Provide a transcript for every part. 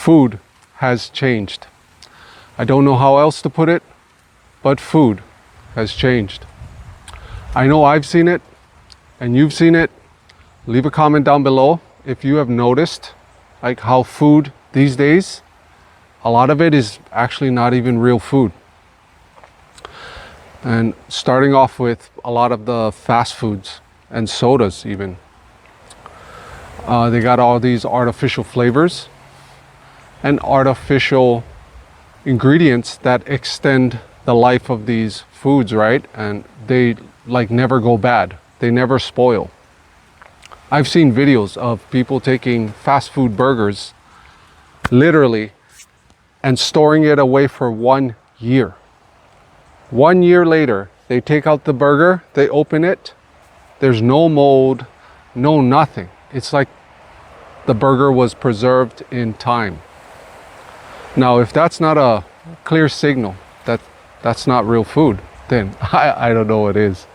food has changed. I don't know how else to put it, but food has changed. I know I've seen it and you've seen it. Leave a comment down below if you have noticed like how food these days, a lot of it is actually not even real food. And starting off with a lot of the fast foods and sodas even. They got all these artificial flavors and artificial ingredients that extend the life of these foods, right? And they like never go bad. They never spoil. I've seen videos of people taking fast food burgers literally and storing it away for 1 year. 1 year later, they take out the burger, they open it, there's no mold, no nothing. It's like the burger was preserved in time. Now, if that's not a clear signal that that's not real food, then I don't know what is.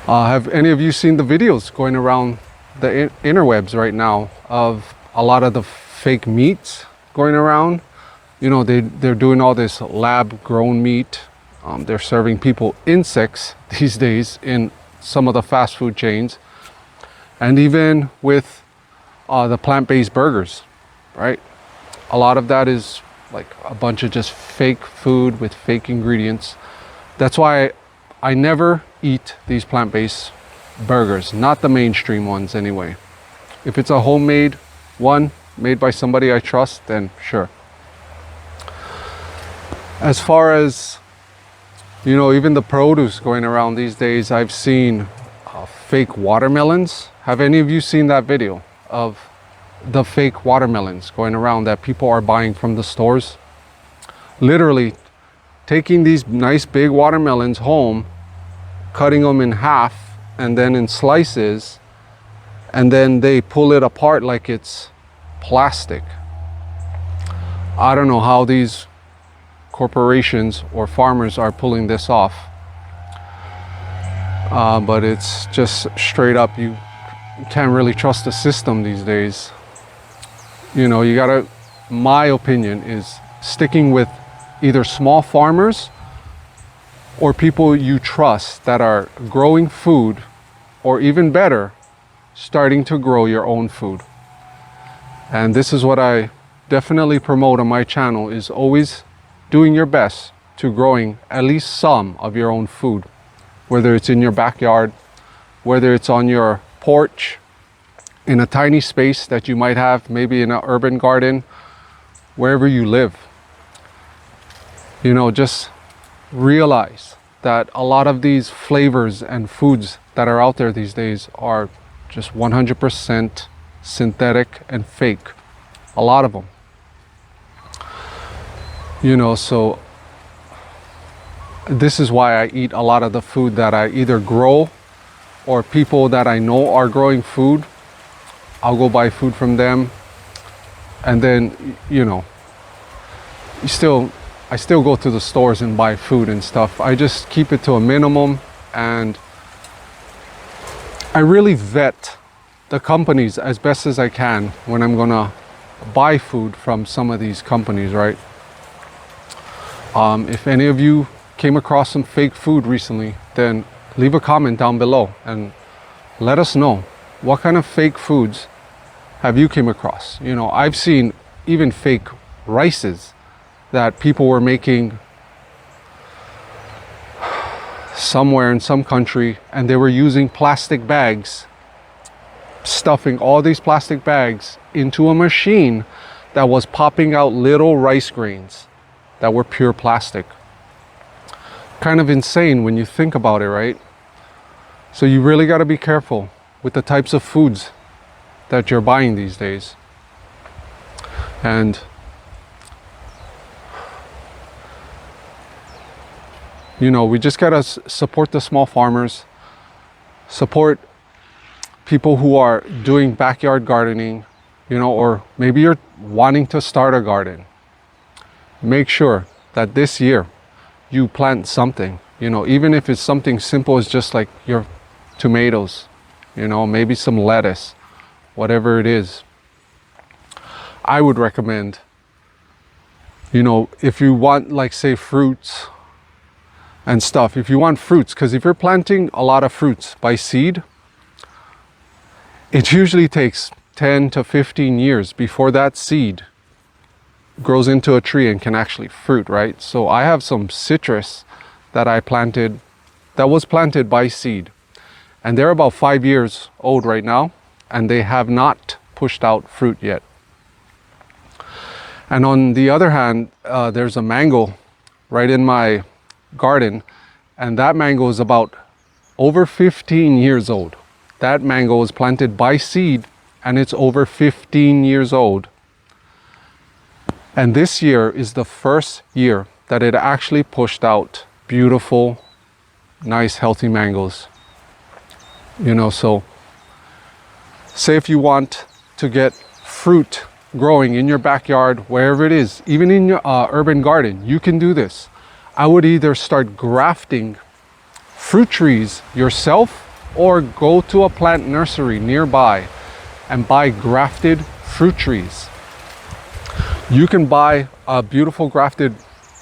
Have any of you seen the videos going around the interwebs right now of a lot of the fake meats going around? You know, they're doing all this lab grown meat. They're serving people insects these days in some of the fast food chains. And even with the plant-based burgers, right? A lot of that is like a bunch of just fake food with fake ingredients. That's why I never eat these plant-based burgers, not the mainstream ones anyway. If it's a homemade one made by somebody I trust, then sure. As far as, you know, even the produce going around these days, I've seen fake watermelons. Have any of you seen that video of the fake watermelons going around that people are buying from the stores? Literally taking these nice big watermelons home, cutting them in half and then in slices, and then they pull it apart like it's plastic. I don't know how these corporations or farmers are pulling this off, but it's just straight up, you can't really trust the system these days. You know, you gotta, my opinion is sticking with either small farmers or people you trust that are growing food, or even better, starting to grow your own food. And this is what I definitely promote on my channel, is always doing your best to growing at least some of your own food, whether it's in your backyard, whether it's on your porch, in a tiny space that you might have, maybe in an urban garden, wherever you live. You know, just realize that a lot of these flavors and foods that are out there these days are just 100% synthetic and fake. A lot of them. You know, so this is why I eat a lot of the food that I either grow, or people that I know are growing food, I'll go buy food from them. And then, you know, I still go to the stores and buy food and stuff. I just keep it to a minimum, and I really vet the companies as best as I can when I'm gonna buy food from some of these companies, right? If any of you came across some fake food recently, then leave a comment down below and let us know what kind of fake foods have you came across. You know, I've seen even fake rices that people were making somewhere in some country, and they were using plastic bags, stuffing all these plastic bags into a machine that was popping out little rice grains that were pure plastic. Kind of insane when you think about it, right? So you really got to be careful with the types of foods that you're buying these days. And you know, we just gotta support the small farmers, support people who are doing backyard gardening, you know, or maybe you're wanting to start a garden. Make sure that this year you plant something, you know, even if it's something simple as just like your tomatoes, you know, maybe some lettuce, whatever it is. I would recommend, you know, if you want, like, say, fruits and stuff, if you want fruits, because if you're planting a lot of fruits by seed, it usually takes 10 to 15 years before that seed grows into a tree and can actually fruit, right? So I have some citrus that I planted, that was planted by seed, and they're about 5 years old right now, and they have not pushed out fruit yet. And on the other hand, there's a mango right in my garden, and that mango is about over 15 years old. That mango was planted by seed, and it's over 15 years old. And this year is the first year that it actually pushed out beautiful, nice, healthy mangoes. You know, so say if you want to get fruit growing in your backyard, wherever it is, even in your urban garden, you can do this. I would either start grafting fruit trees yourself or go to a plant nursery nearby and buy grafted fruit trees. You can buy a beautiful grafted,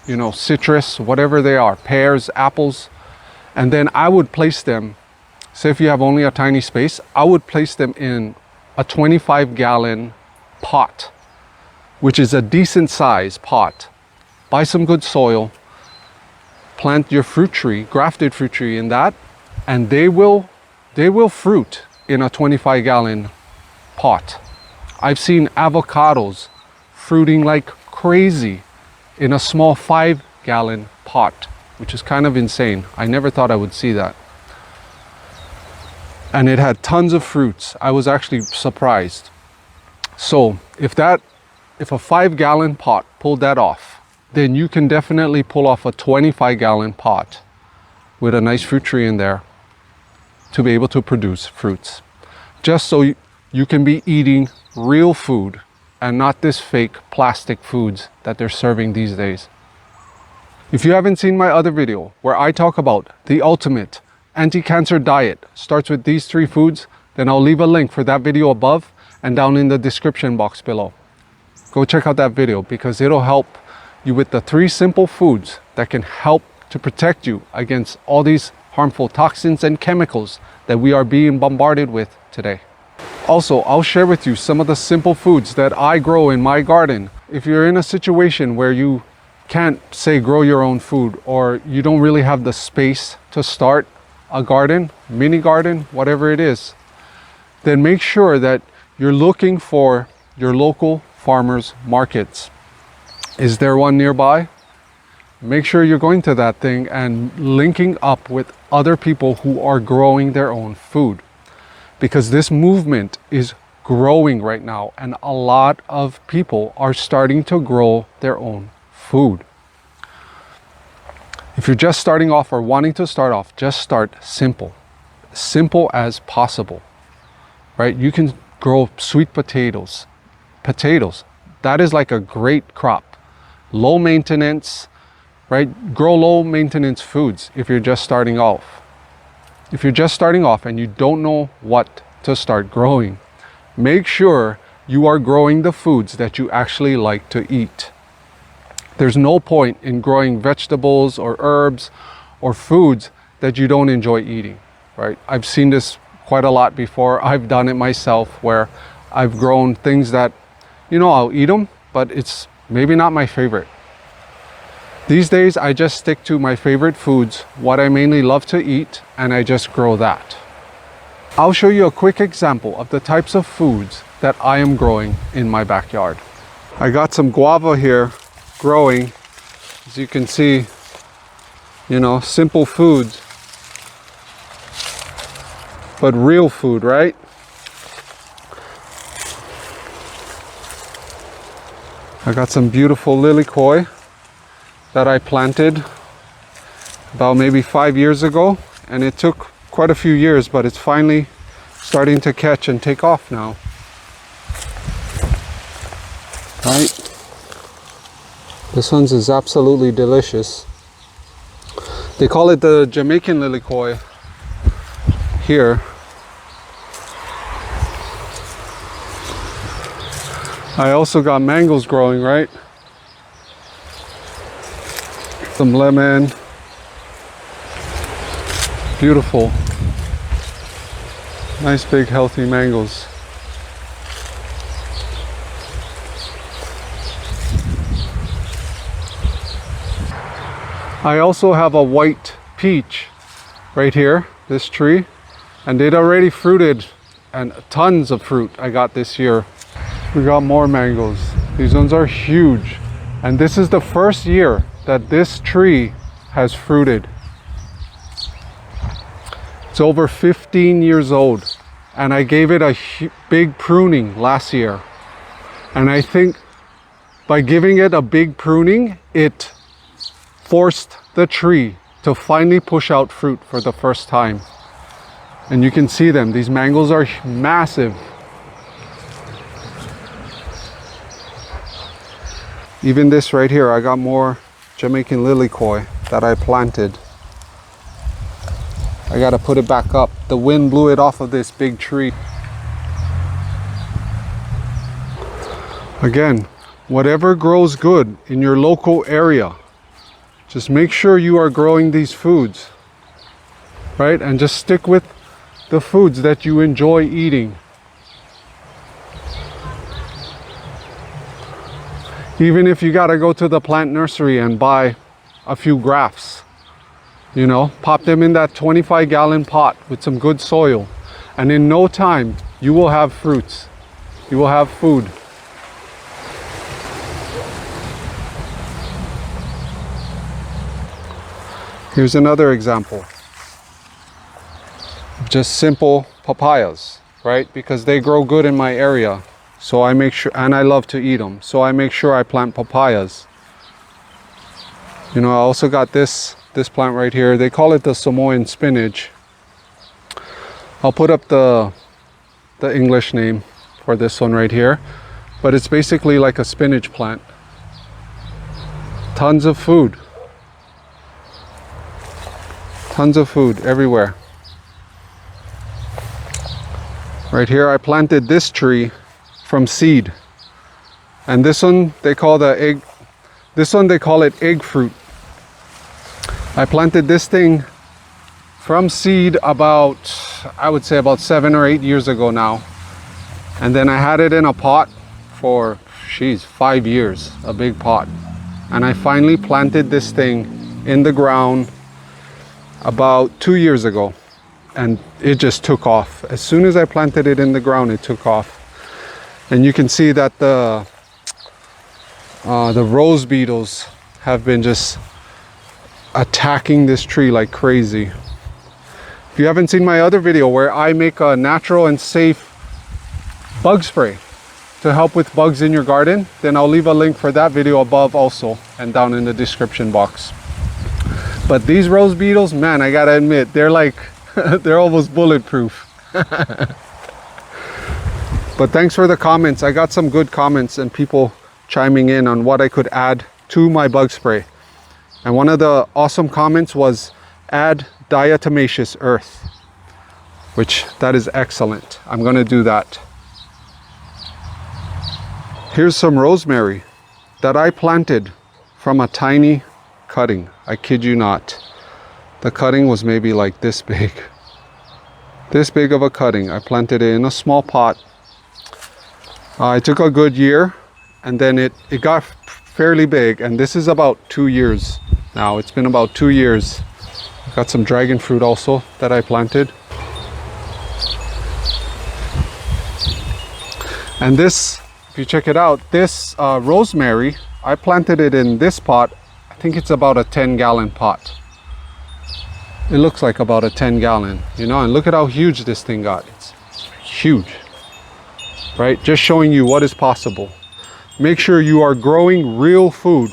you know, citrus, whatever they are, pears, apples, and then I would place them, say if you have only a tiny space, I would place them in a 25-gallon pot, which is a decent size pot. Buy some good soil, plant your fruit tree, grafted fruit tree in that, and they will fruit in a 25-gallon pot. I've seen avocados fruiting like crazy in a small 5-gallon pot, which is kind of insane. I never thought I would see that. And it had tons of fruits. I was actually surprised. So if a 5-gallon pot pulled that off, then you can definitely pull off a 25-gallon pot with a nice fruit tree in there to be able to produce fruits. Just so you can be eating real food and not this fake plastic foods that they're serving these days. If you haven't seen my other video where I talk about the ultimate anti-cancer diet starts with these 3 foods, then I'll leave a link for that video above and down in the description box below. Go check out that video because it'll help you with the 3 simple foods that can help to protect you against all these harmful toxins and chemicals that we are being bombarded with today. Also, I'll share with you some of the simple foods that I grow in my garden. If you're in a situation where you can't, say, grow your own food, or you don't really have the space to start a garden, mini garden, whatever it is, then make sure that you're looking for your local farmers markets. Is there one nearby? Make sure you're going to that thing and linking up with other people who are growing their own food, because this movement is growing right now and a lot of people are starting to grow their own food. If you're just starting off or wanting to start off, just start simple as possible, right? You can grow sweet potatoes. That is like a great crop, low maintenance, right? Grow low maintenance foods if you're just starting off. If you're just starting off and you don't know what to start growing, make sure you are growing the foods that you actually like to eat. There's no point in growing vegetables or herbs or foods that you don't enjoy eating, right? I've seen this quite a lot before. I've done it myself where I've grown things that, you know, I'll eat them, but it's maybe not my favorite. These days, I just stick to my favorite foods, what I mainly love to eat, and I just grow that. I'll show you a quick example of the types of foods that I am growing in my backyard. I got some guava here growing. As you can see, you know, simple foods, but real food, right? I got some beautiful lily koi that I planted about maybe 5 years ago, and it took quite a few years, but it's finally starting to catch and take off now. Right? This one's is absolutely delicious. They call it the Jamaican lily koi here. I also got mangoes growing, right? Some lemon. Beautiful. Nice big healthy mangoes. I also have a white peach right here, this tree, and it already fruited, and tons of fruit I got this year. We got more mangoes. These ones are huge, and this is the first year that this tree has fruited. It's over 15 years old, and I gave it a big pruning last year. And I think by giving it a big pruning, it forced the tree to finally push out fruit for the first time. And you can see them. These mangoes are massive. Even this right here, I got more Jamaican lilycoy that I planted. I gotta put it back up. The wind blew it off of this big tree. Again, whatever grows good in your local area, just make sure you are growing these foods, right? And just stick with the foods that you enjoy eating. Even if you gotta go to the plant nursery and buy a few grafts, you know, pop them in that 25-gallon pot with some good soil, and in no time you will have fruits. You will have food. Here's another example. Just simple papayas, right? Because they grow good in my area. So I make sure, and I love to eat them. So I make sure I plant papayas. You know, I also got this plant right here. They call it the Samoan spinach. I'll put up the English name for this one right here. But it's basically like a spinach plant. Tons of food. Tons of food everywhere. Right here I planted this tree from seed. And this one they call it egg fruit. I planted this thing from seed about, I would say about 7 or 8 years ago now. And then I had it in a pot for, 5 years, a big pot. And I finally planted this thing in the ground about 2 years ago, and it just took off. As soon as I planted it in the ground, it took off. And you can see that the rose beetles have been just attacking this tree like crazy. If you haven't seen my other video where I make a natural and safe bug spray to help with bugs in your garden, then I'll leave a link for that video above also and down in the description box. But these rose beetles, man, I gotta admit, they're like, they're almost bulletproof. But thanks for the comments. I got some good comments and people chiming in on what I could add to my bug spray. And one of the awesome comments was, add diatomaceous earth, which that is excellent. I'm gonna do that. Here's some rosemary that I planted from a tiny cutting. I kid you not. The cutting was maybe like this big. This big of a cutting. I planted it in a small pot. It took a good year, and then it got fairly big, and this is about 2 years now. It's been about 2 years. Got some dragon fruit also that I planted. And this, if you check it out, this rosemary, I planted it in this pot. I think it's about a 10-gallon pot. It looks like about a 10-gallon, you know, and look at how huge this thing got. It's huge, right? Just showing you what is possible. Make sure you are growing real food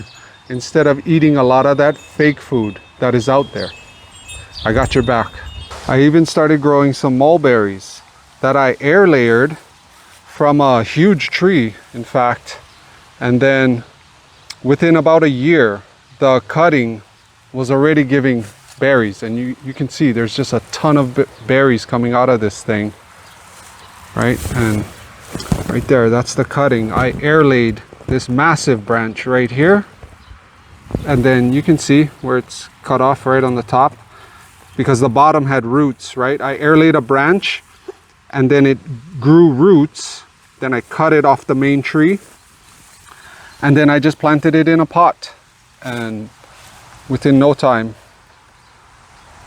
instead of eating a lot of that fake food that is out there. I got your back. I even started growing some mulberries that I air layered from a huge tree, in fact. And then within about a year, the cutting was already giving berries, and you can see there's just a ton of berries coming out of this thing, right? And Right there, that's the cutting. I air laid this massive branch right here. And then you can see where it's cut off right on the top, because the bottom had roots, right? I air laid a branch and then it grew roots. Then I cut it off the main tree. And then I just planted it in a pot. And within no time,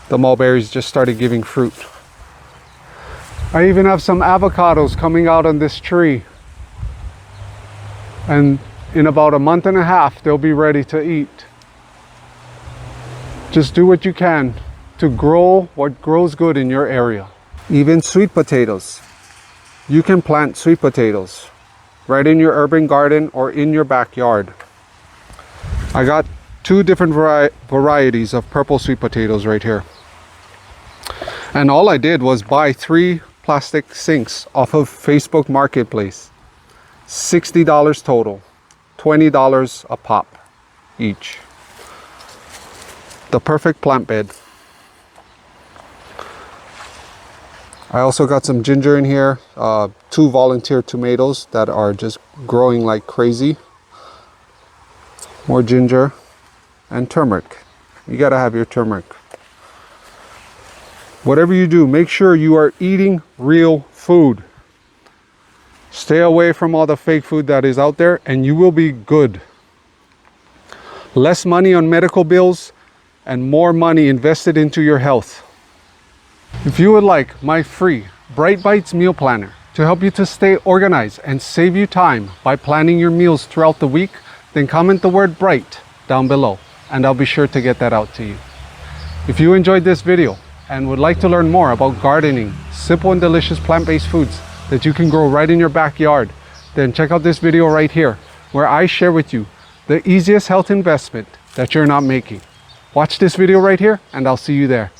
the mulberries just started giving fruit. I even have some avocados coming out on this tree. And in about a month and a half, they'll be ready to eat. Just do what you can to grow what grows good in your area. Even sweet potatoes. You can plant sweet potatoes right in your urban garden or in your backyard. I got 2 different varieties of purple sweet potatoes right here. And all I did was buy 3 plastic sinks off of Facebook Marketplace. $60 total, $20 a pop each. The perfect plant bed. I also got some ginger in here, 2 volunteer tomatoes that are just growing like crazy. More ginger and turmeric. You gotta have your turmeric. Whatever you do, make sure you are eating real food. Stay away from all the fake food that is out there and you will be good. Less money on medical bills and more money invested into your health. If you would like my free Bright Bites meal planner to help you to stay organized and save you time by planning your meals throughout the week, then comment the word bright down below and I'll be sure to get that out to you. If you enjoyed this video and would like to learn more about gardening, simple and delicious plant-based foods that you can grow right in your backyard, then check out this video right here where I share with you the easiest health investment that you're not making. Watch this video right here and I'll see you there.